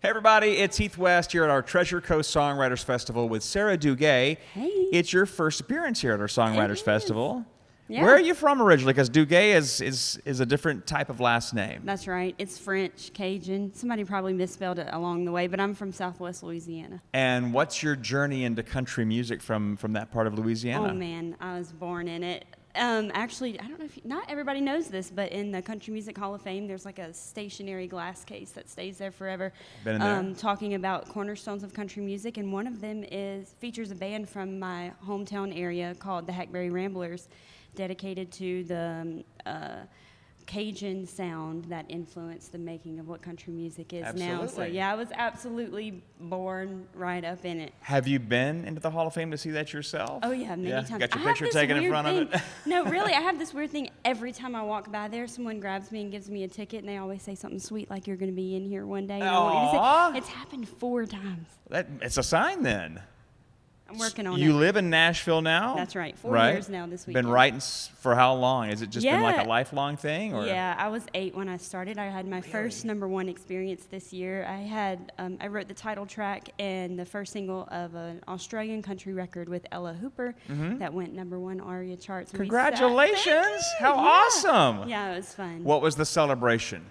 Hey everybody, it's Heath West here at our Treasure Coast Songwriters Festival with Sara Douga. Hey. It's your first appearance here at our Songwriters Festival. Yeah. Where are you from originally? Because Douga is a different type of last name. That's right. It's French, Cajun. Somebody probably misspelled it along the way, but I'm from Southwest Louisiana. And what's your journey into country music from that part of Louisiana? Oh man, I was born in it. Actually, I don't know if not everybody knows this, but in the Country Music Hall of Fame, there's like a stationary glass case that stays there forever. Been in there? Talking about cornerstones of country music, and one of them features a band from my hometown area called the Hackberry Ramblers, dedicated to the Cajun sound that influenced the making of what country music is now. So yeah, I was absolutely born right up in it. Have you been into the Hall of Fame to see that yourself? Oh yeah, many times. Got your picture taken in front of it? No, really, I have this weird thing. Every time I walk by there, someone grabs me and gives me a ticket, and they always say something sweet like, "You're going to be in here one day." And I want you to say, it's happened 4 times. It's a sign then. I'm working on it. You live in Nashville now? That's right. 4 years now this weekend. Been writing for how long? Has it just been like a lifelong thing? Or? Yeah, I was 8 when I started. I had my first #1 experience this year. I wrote the title track and the first single of an Australian country record with Ella Hooper that went #1 ARIA charts. Congratulations! How awesome! Yeah, it was fun. What was the celebration?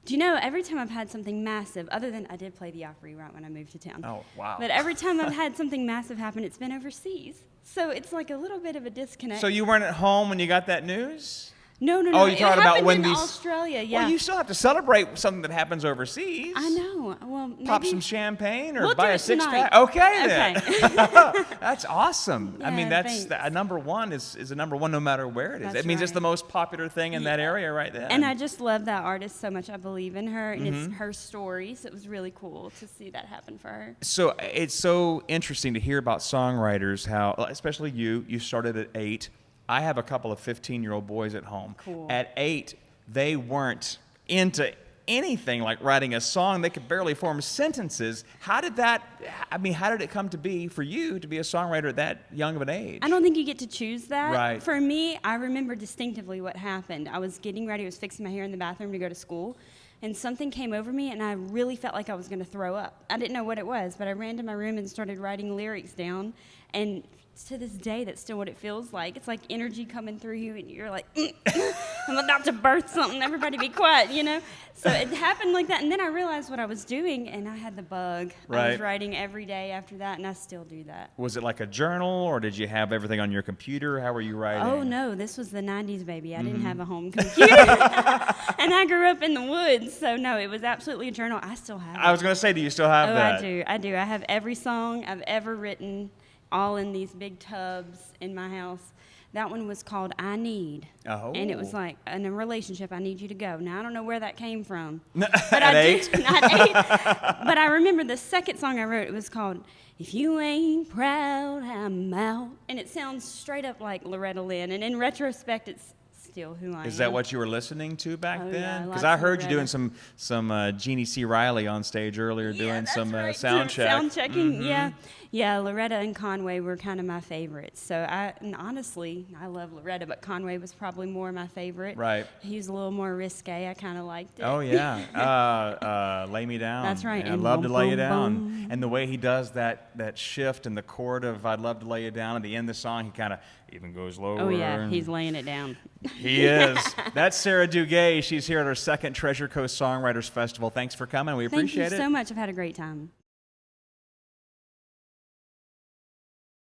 Do you know, every time I've had something massive, other than I did play the Opry right when I moved to town. Oh, wow. But every time I've had something massive happen, it's been overseas. So it's like a little bit of a disconnect. So you weren't at home when you got that news? No. Oh, you're talking about when in these... Australia, yeah. Well, you still have to celebrate something that happens overseas. I know. Well, maybe... Pop some champagne or we'll buy do a it six-pack. tonight. Okay, then. Okay. That's awesome. Yeah, I mean, that's thanks. a #1 is a #1 no matter where it is. That's It means it's right. the most popular thing in that area right then. And I just love that artist so much. I believe in her, and it's her story, so it was really cool to see that happen for her. So it's so interesting to hear about songwriters, how, especially you started at 8. I have a couple of 15-year-old boys at home. Cool. At 8, they weren't into anything like writing a song. They could barely form sentences. How did it come to be for you to be a songwriter at that young of an age? I don't think you get to choose that. Right. For me, I remember distinctively what happened. I was getting ready. I was fixing my hair in the bathroom to go to school, and something came over me, and I really felt like I was going to throw up. I didn't know what it was, but I ran to my room and started writing lyrics down, and to this day, that's still what it feels like. It's like energy coming through you, and you're like, I'm about to birth something. Everybody be quiet, you know? So it happened like that, and then I realized what I was doing, and I had the bug. Right. I was writing every day after that, and I still do that. Was it like a journal, or did you have everything on your computer? How were you writing? Oh, no, this was the 90s, baby. I didn't have a home computer, and I grew up in the woods, so no, it was absolutely a journal. I still have it. I was going to say, do you still have that? I do. I have every song I've ever written, all in these big tubs in my house. That one was called I Need. Oh. And it was like, in a relationship, I need you to go. Now, I don't know where that came from. At 8? At 8. But I remember the second song I wrote, it was called If You Ain't Proud, I'm Out. And it sounds straight up like Loretta Lynn. And in retrospect, it's still who I am. Is that what you were listening to back Oh, then? yeah, Because lots I of heard you doing Loretta. some Jeannie C. Riley on stage earlier, doing that's some right. sound check. Sound checking, yeah. Loretta and Conway were kind of my favorites. So and honestly, I love Loretta, but Conway was probably more my favorite. Right. He was a little more risque. I kind of liked it. Oh yeah, Lay Me Down. That's right. Yeah, I'd And love to boom, lay you boom, down. boom. And the way he does that shift in the chord of I'd love to lay you down at the end of the song, he kind of even goes lower. Oh yeah, and he's laying it down. He is. That's Sara Douga. She's here at our second Treasure Coast Songwriters Festival. Thanks for coming. We appreciate it. Thank you so much. I've had a great time.